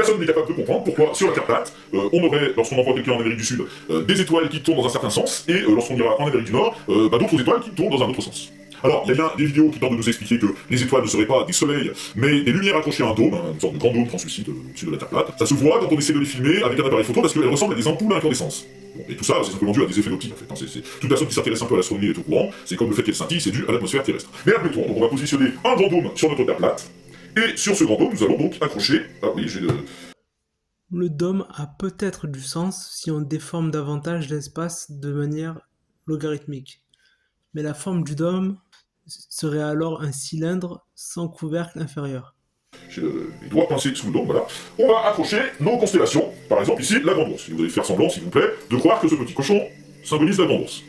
Personne n'est capable de comprendre pourquoi, sur la Terre plate, on aurait, lorsqu'on envoie quelqu'un en Amérique du Sud, des étoiles qui tournent dans un certain sens, et lorsqu'on ira en Amérique du Nord, d'autres étoiles qui tournent dans un autre sens. Alors, il y a bien des vidéos qui tentent de nous expliquer que les étoiles ne seraient pas des soleils, mais des lumières accrochées à un dôme, une sorte de grand dôme translucide au-dessus de la Terre plate. Ça se voit quand on essaie de les filmer avec un appareil photo parce qu'elles ressemblent à des ampoules à incandescence. Bon, et tout ça, c'est simplement dû à des effets d'optique, en fait. Toute personne qui s'intéresse un peu à l'astronomie est au courant, c'est comme le fait qu'elle scintille, c'est dû à l'atmosphère terrestre. Mais admettons, donc on va positionner un grand dôme sur notre Terre plate, et sur ce grand dôme, nous allons donc accrocher... Ah oui, j'ai... Le dôme a peut-être du sens si on déforme davantage l'espace de manière logarithmique. Mais la forme du dôme serait alors un cylindre sans couvercle inférieur. J'ai les doigts coincés sous le dôme, voilà. On va accrocher nos constellations, par exemple ici, la Grande Ourse. Et vous allez faire semblant, s'il vous plaît, de croire que ce petit cochon symbolise la Grande Ourse.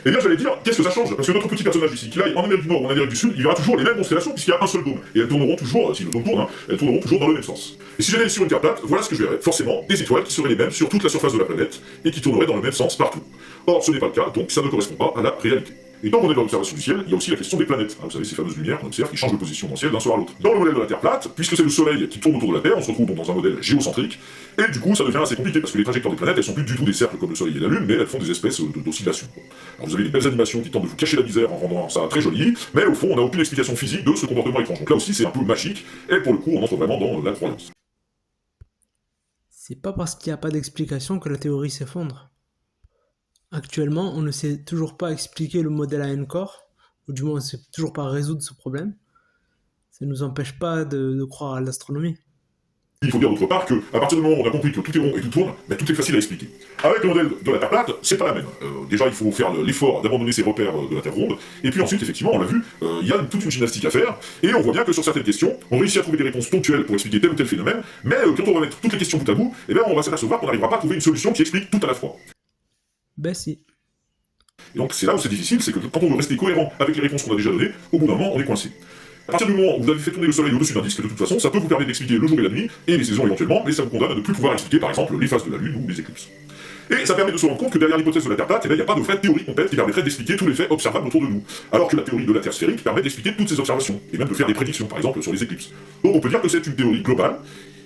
Eh bien, j'allais dire, qu'est-ce que ça change? Parce que notre petit personnage ici, qu'il aille en Amérique du Nord ou en Amérique du Sud, il verra toujours les mêmes constellations puisqu'il y a un seul dôme. Et elles tourneront toujours, si le dôme tourne, elles tourneront toujours dans le même sens. Et si j'allais sur une Terre plate, voilà ce que je verrais. Forcément, des étoiles qui seraient les mêmes sur toute la surface de la planète et qui tourneraient dans le même sens partout. Or, ce n'est pas le cas, donc ça ne correspond pas à la réalité. Et tant qu'on est dans l'observation du ciel, il y a aussi la question des planètes. Vous savez, ces fameuses lumières qu'on observe qui changent de position dans le ciel d'un soir à l'autre. Dans le modèle de la Terre plate, puisque c'est le Soleil qui tourne autour de la Terre, on se retrouve donc dans un modèle géocentrique, et du coup ça devient assez compliqué, parce que les trajectoires des planètes, elles sont plus du tout des cercles comme le Soleil et la Lune, mais elles font des espèces d'oscillations. Alors vous avez des belles animations qui tentent de vous cacher la misère en rendant ça très joli, mais au fond on n'a aucune explication physique de ce comportement étrange. Donc là aussi c'est un peu magique, et pour le coup on entre vraiment dans la croyance. C'est pas parce qu'il n'y a pas d'explication que la théorie s'effondre. Actuellement, on ne sait toujours pas expliquer le modèle à n-corps, ou du moins on ne sait toujours pas résoudre ce problème. Ça ne nous empêche pas de croire à l'astronomie. Il faut dire d'autre part que, à partir du moment où on a compris que tout est rond et tout tourne, tout est facile à expliquer. Avec le modèle de la Terre plate, c'est pas la même. Déjà, il faut faire l'effort d'abandonner ses repères de la Terre ronde, et puis ensuite, effectivement, on l'a vu, il y a toute une gymnastique à faire, et on voit bien que sur certaines questions, on réussit à trouver des réponses ponctuelles pour expliquer tel ou tel phénomène, mais quand on va mettre toutes les questions bout à bout, eh bien, on va s'apercevoir qu'on n'arrivera pas à trouver une solution qui explique tout à la fois. Ben si. Et donc c'est là où c'est difficile, c'est que quand on veut rester cohérent avec les réponses qu'on a déjà données, au bout d'un moment, on est coincé. À partir du moment où vous avez fait tourner le soleil au-dessus d'un disque, de toute façon, ça peut vous permettre d'expliquer le jour et la nuit, et les saisons éventuellement, mais ça vous condamne à ne plus pouvoir expliquer, par exemple, les phases de la Lune ou les éclipses. Et ça permet de se rendre compte que derrière l'hypothèse de la Terre plate, il n'y a pas de vraie théorie complète qui permettrait d'expliquer tous les faits observables autour de nous. Alors que la théorie de la Terre sphérique permet d'expliquer toutes ces observations, et même de faire des prédictions, par exemple, sur les éclipses. Donc on peut dire que c'est une théorie globale,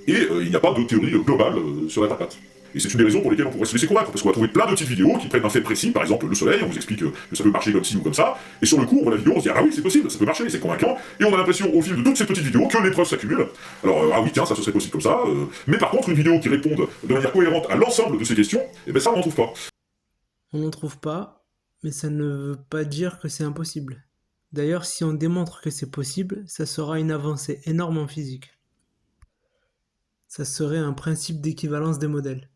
et il n'y a pas de théorie globale sur la Terre plate. Et c'est une des raisons pour lesquelles on pourrait se laisser convaincre, parce qu'on va trouver plein de petites vidéos qui prennent un fait précis, par exemple le soleil, on vous explique que ça peut marcher comme ci ou comme ça, et sur le coup, on voit la vidéo, on se dit ah oui, c'est possible, ça peut marcher, c'est convaincant, et on a l'impression au fil de toutes ces petites vidéos que les preuves s'accumulent. Alors ah oui, tiens, ça ce serait possible comme ça, mais par contre, une vidéo qui réponde de manière cohérente à l'ensemble de ces questions, eh ben ça on n'en trouve pas. On n'en trouve pas, mais ça ne veut pas dire que c'est impossible. D'ailleurs, si on démontre que c'est possible, ça sera une avancée énorme en physique. Ça serait un principe d'équivalence des modèles.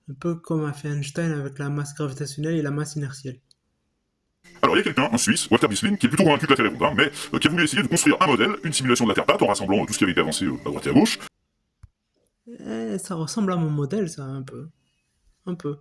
Un peu comme a fait Einstein avec la masse gravitationnelle et la masse inertielle. Alors il y a quelqu'un, un Suisse, Walter Bisslin, qui est plutôt convaincu que la Terre est ronde, mais qui a voulu essayer de construire un modèle, une simulation de la Terre plate, en rassemblant tout ce qui avait été avancé à droite et à gauche. Ça ressemble à mon modèle, ça, un peu. Un peu.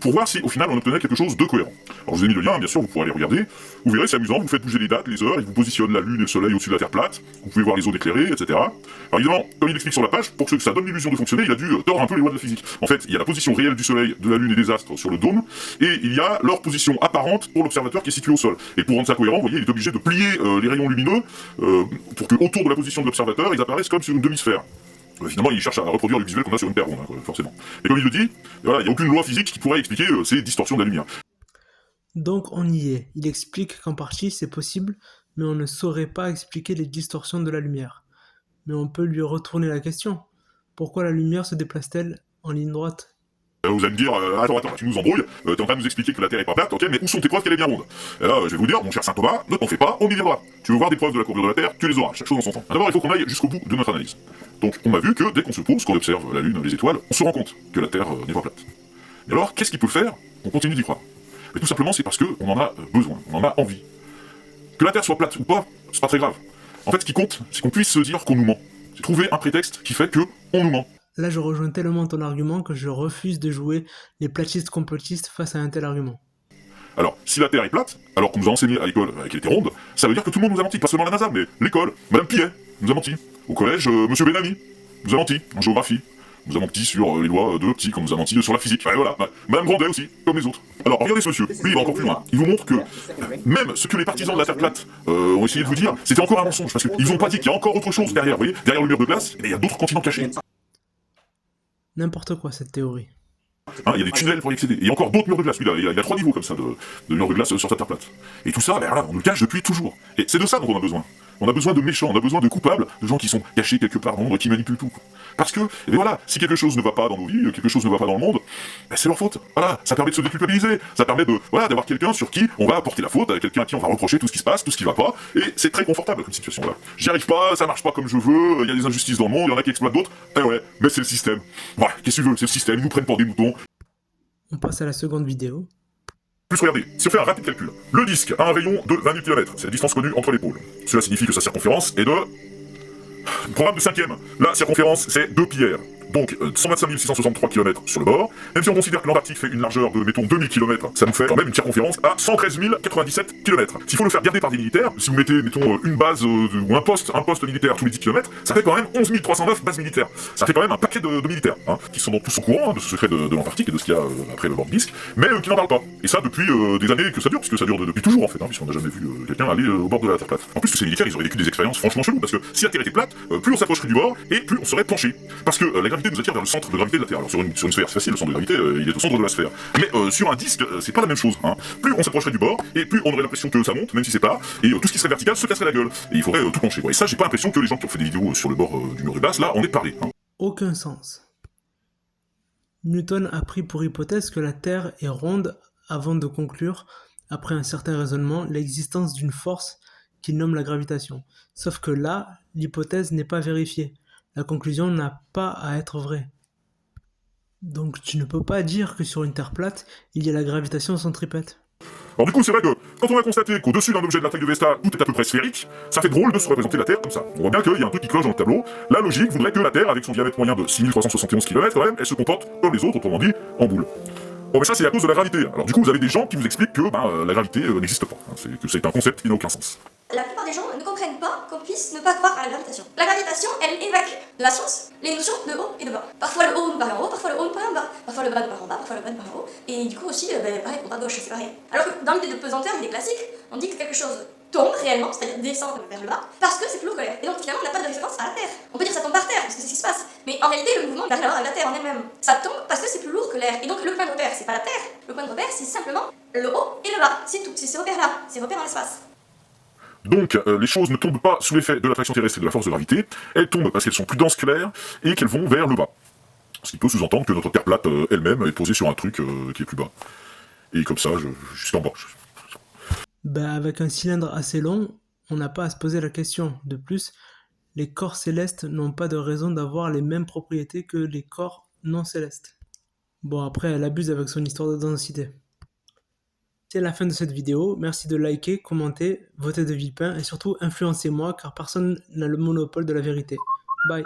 Pour voir si, au final, on obtenait quelque chose de cohérent. Alors je vous ai mis le lien, bien sûr, vous pourrez aller regarder. Vous verrez, c'est amusant, vous faites bouger les dates, les heures, il vous positionne la Lune et le Soleil au-dessus de la Terre plate, vous pouvez voir les zones éclairées, etc. Alors évidemment, comme il explique sur la page, pour que ça donne l'illusion de fonctionner, il a dû tordre un peu les lois de la physique. En fait, il y a la position réelle du Soleil, de la Lune et des astres sur le dôme, et il y a leur position apparente pour l'observateur qui est situé au sol. Et pour rendre ça cohérent, vous voyez, il est obligé de plier les rayons lumineux pour que autour de la position de l'observateur, ils apparaissent comme sur une demi-sphère. Finalement, il cherche à reproduire le visuel qu'on a sur une Terre ronde, forcément. Et comme il le dit, voilà, il n'y a aucune loi physique qui pourrait expliquer ces distorsions de la lumière. Donc on y est. Il explique qu'en partie c'est possible, mais on ne saurait pas expliquer les distorsions de la lumière. Mais on peut lui retourner la question. Pourquoi la lumière se déplace-t-elle en ligne droite ? Vous allez me dire, attends, tu nous embrouilles, t'es en train de nous expliquer que la Terre est pas plate, ok, mais où sont tes preuves qu'elle est bien ronde? Et là, je vais vous dire, mon cher saint Thomas, ne t'en fais pas, on y viendra. Tu veux voir des preuves de la courbure de la Terre, tu les auras, chaque chose en son temps. D'abord, il faut qu'on aille jusqu'au bout de notre analyse. Donc, on a vu que dès qu'on se pose, qu'on observe la Lune, les étoiles, on se rend compte que la Terre n'est pas plate. Et alors, qu'est-ce qui peut faire qu'on continue d'y croire? Mais tout simplement, c'est parce qu'on en a besoin, on en a envie. Que la Terre soit plate ou pas, c'est pas très grave. En fait, ce qui compte, c'est qu'on puisse se dire qu'on nous ment. C'est trouver un prétexte qui fait que on nous ment. Là, je rejoins tellement ton argument que je refuse de jouer les platistes complotistes face à un tel argument. Alors, si la Terre est plate, alors qu'on nous a enseigné à l'école qu'elle était ronde, ça veut dire que tout le monde nous a menti, pas seulement la NASA, mais l'école, Madame Pillet nous a menti. Au collège, Monsieur Benami nous a menti, en géographie. Nous a menti sur les lois de l'optique, on nous a menti sur la physique. Ouais, voilà, Madame Grandet aussi, comme les autres. Alors, regardez ce monsieur, lui il va encore plus loin. Il vous montre que même ce que les partisans de la Terre plate ont essayé de vous dire, c'était encore un mensonge, parce qu'ils n'ont pas dit qu'il y a encore autre chose derrière, vous voyez, derrière le mur de glace, il y a d'autres continents cachés. N'importe quoi cette théorie. Hein, il y a des tunnels pour y accéder. Et il y a encore d'autres murs de glace. Lui, il a 3 niveaux comme ça de murs de glace sur sa terre plate. Et tout ça, ben voilà, on nous le cache depuis toujours. Et c'est de ça dont on a besoin. On a besoin de méchants, on a besoin de coupables, de gens qui sont cachés quelque part dans l'ombre et qui manipulent tout. Parce que, et voilà, si quelque chose ne va pas dans nos vies, quelque chose ne va pas dans le monde, ben c'est leur faute. Voilà, ça permet de se déculpabiliser, ça permet de, voilà, d'avoir quelqu'un sur qui on va porter la faute, quelqu'un à qui on va reprocher tout ce qui se passe, tout ce qui va pas, et c'est très confortable comme situation là. J'y arrive pas, ça marche pas comme je veux, il y a des injustices dans le monde, il y en a qui exploitent d'autres, eh ouais, mais c'est le système. Voilà, qu'est-ce que tu veux, c'est le système, ils nous prennent pour des moutons. On passe à la seconde vidéo. Plus regardez, si on fait un rapide calcul, le disque a un rayon de 20 000 km, c'est la distance connue entre les pôles. Cela signifie que sa circonférence est de... Programme de cinquième, la circonférence c'est 2 pi r. Donc 125 663 km sur le bord. Même si on considère que l'Antarctique fait une largeur de, mettons, 2000 km, ça nous fait quand même une circonférence à 113 097 km. S'il faut le faire garder par des militaires, si vous mettez, mettons, une base ou un poste militaire tous les 10 km, ça fait quand même 11 309 bases militaires. Ça fait quand même un paquet de militaires, hein, qui sont donc tous au courant de ce secret de l'Antarctique et de ce qu'il y a après le bord du disque, mais qui n'en parlent pas. Et ça depuis des années que ça dure, puisque ça dure depuis toujours en fait, hein, puisqu'on n'a jamais vu quelqu'un aller au bord de la Terre plate. En plus, ces militaires, ils auraient vécu des expériences franchement cheloues, parce que si la Terre était plate, plus on s'approcherait du bord, et plus on serait penché. Parce que la gravité nous attire vers le centre de gravité de la Terre. Alors sur une sphère, c'est facile, le centre de gravité, il est au centre de la sphère. Mais sur un disque, c'est pas la même chose. Hein. Plus on s'approcherait du bord, et plus on aurait l'impression que ça monte, même si c'est pas, et tout ce qui serait vertical se casserait la gueule. Et il faudrait tout pencher. Et ça, j'ai pas l'impression que les gens qui ont fait des vidéos sur le bord du mur de glace, là, en aient parlé. Hein. Aucun sens. Newton a pris pour hypothèse que la Terre est ronde avant de conclure, après un certain raisonnement, l'existence d'une force qu'il nomme la gravitation. Sauf que là, l'hypothèse n'est pas vérifiée. La conclusion n'a pas à être vraie. Donc tu ne peux pas dire que sur une Terre plate, il y a la gravitation centripète. Alors du coup, c'est vrai que quand on a constaté qu'au-dessus d'un objet de la taille de Vesta, tout est à peu près sphérique, ça fait drôle de se représenter la Terre comme ça. On voit bien qu'il y a un truc qui cloche dans le tableau. La logique voudrait que la Terre, avec son diamètre moyen de 6371 km quand même, elle se comporte comme les autres, autrement dit, en boule. Bon, mais ça, c'est à cause de la gravité. Alors du coup, vous avez des gens qui vous expliquent que la gravité n'existe pas. Hein, que c'est un concept qui n'a aucun sens. La plupart des gens ne comprennent pas qu'on puisse ne pas croire à la gravitation. La gravitation, elle évacue de la science les notions de haut et de bas. Parfois le haut nous paraît en haut, parfois le haut nous paraît en bas. Parfois le bas nous paraît en bas, parfois le bas nous paraît en haut. Et du coup aussi, pareil pour bas gauche, c'est pareil. Alors que dans l'idée de pesanteur, l'idée classique, on dit que quelque chose tombe réellement, c'est-à-dire descend vers le bas, parce que c'est plus lourd que l'air. Et donc finalement, on n'a pas de référence à la Terre. On peut dire que ça tombe par terre, parce que c'est ce qui se passe. Mais en réalité, le mouvement n'a rien à voir avec la Terre en elle-même. Ça tombe parce que c'est plus lourd que l'air. Et donc le point de repère, c'est pas la Terre. Le point de repère, c'est simplement le haut et le bas. C'est tout. C'est ces repères-là. Ces repères dans l'espace. Donc, les choses ne tombent pas sous l'effet de l'attraction terrestre et de la force de gravité, elles tombent parce qu'elles sont plus denses que l'air et qu'elles vont vers le bas. Ce qui peut sous-entendre que notre Terre plate elle-même est posée sur un truc qui est plus bas. Et comme ça, jusqu'en bas. Avec un cylindre assez long, on n'a pas à se poser la question. De plus, les corps célestes n'ont pas de raison d'avoir les mêmes propriétés que les corps non célestes. Bon, après, elle abuse avec son histoire de densité. C'est la fin de cette vidéo, merci de liker, commenter, voter de Villepin et surtout influencez-moi car personne n'a le monopole de la vérité. Bye.